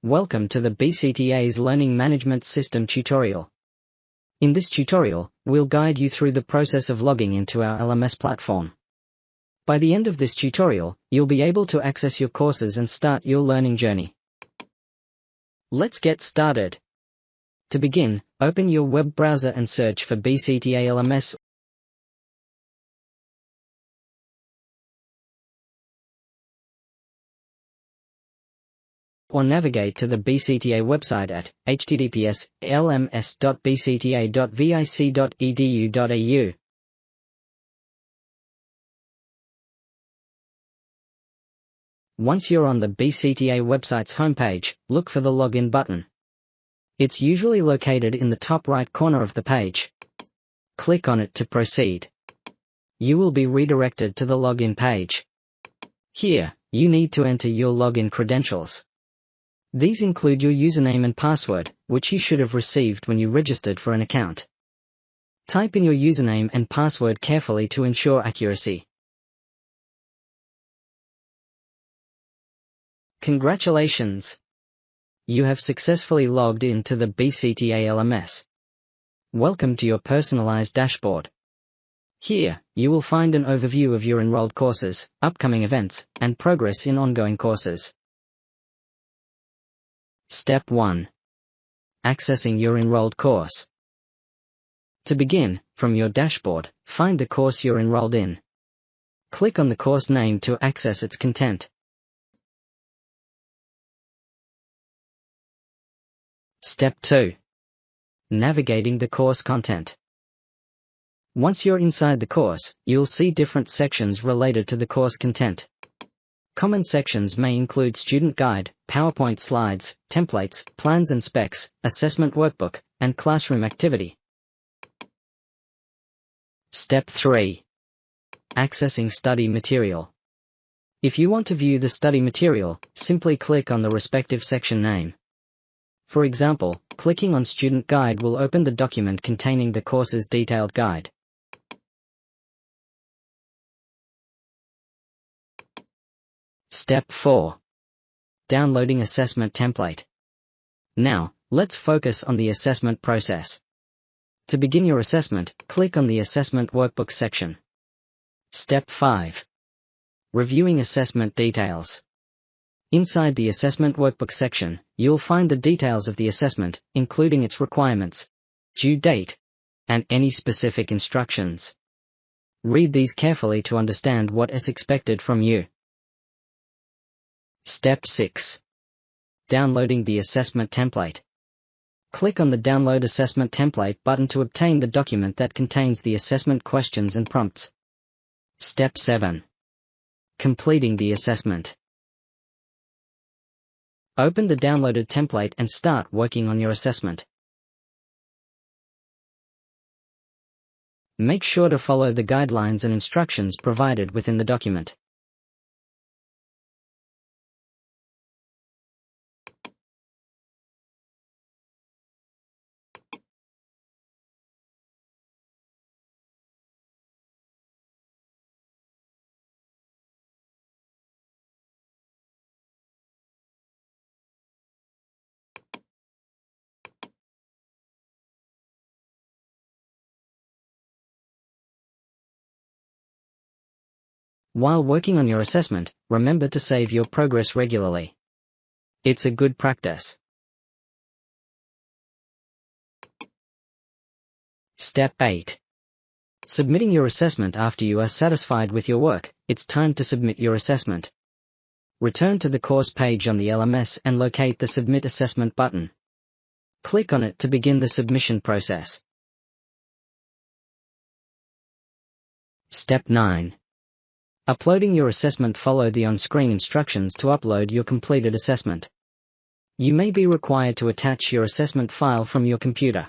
Welcome to the BCTA's Learning Management System tutorial. In this tutorial, we'll guide you through the process of logging into our LMS platform. By the end of this tutorial, you'll be able to access your courses and start your learning journey. Let's get started. To begin, open your web browser and search for BCTA LMS. Or navigate to the BCTA website at https://lms.bcta.vic.edu.au. Once you're on the BCTA website's homepage, look for the Login button. It's usually located in the top right corner of the page. Click on it to proceed. You will be redirected to the login page. Here, you need to enter your login credentials. These include your username and password, which you should have received when you registered for an account. Type in your username and password carefully to ensure accuracy. Congratulations! You have successfully logged into the BCTA LMS. Welcome to your personalized dashboard. Here, you will find an overview of your enrolled courses, upcoming events, and progress in ongoing courses. Step 1. Accessing your enrolled course. To begin, from your dashboard, find the course you're enrolled in. Click on the course name to access its content. Step 2. Navigating the course content. Once you're inside the course, you'll see different sections related to the course content. Common sections may include student guide, PowerPoint slides, templates, plans and specs, assessment workbook, and classroom activity. Step 3. Accessing study material. If you want to view the study material, simply click on the respective section name. For example, clicking on Student Guide will open the document containing the course's detailed guide. Step 4. Downloading assessment template. Now, let's focus on the assessment process. To begin your assessment, click on the Assessment Workbook section. Step 5. Reviewing assessment details. Inside the Assessment Workbook section, you'll find the details of the assessment, including its requirements, due date, and any specific instructions. Read these carefully to understand what is expected from you. Step 6. Downloading the assessment template. Click on the Download Assessment Template button to obtain the document that contains the assessment questions and prompts. Step 7. Completing the assessment. Open the downloaded template and start working on your assessment. Make sure to follow the guidelines and instructions provided within the document. While working on your assessment, remember to save your progress regularly. It's a good practice. Step 8. Submitting your assessment. After you are satisfied with your work, it's time to submit your assessment. Return to the course page on the LMS and locate the Submit Assessment button. Click on it to begin the submission process. Step 9. Uploading your assessment. Follow the on-screen instructions to upload your completed assessment. You may be required to attach your assessment file from your computer.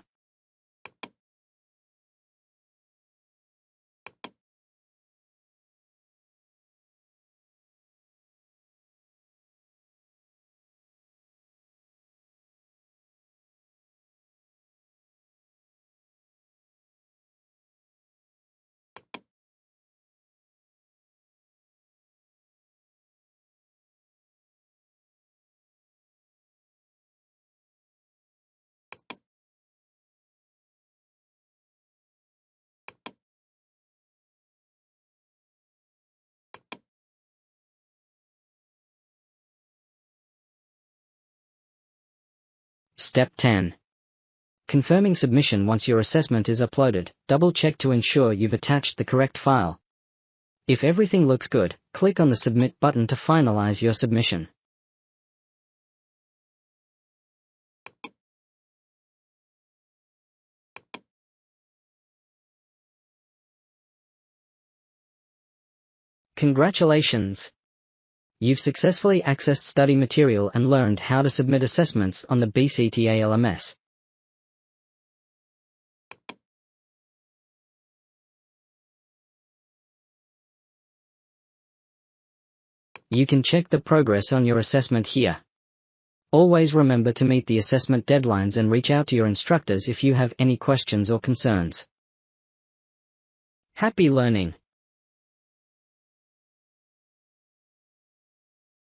Step 10. Confirming submission. Once your assessment is uploaded, double-check to ensure you've attached the correct file. If everything looks good, click on the Submit button to finalize your submission. Congratulations! You've successfully accessed study material and learned how to submit assessments on the BCTA LMS. You can check the progress on your assessment here. Always remember to meet the assessment deadlines and reach out to your instructors if you have any questions or concerns. Happy learning!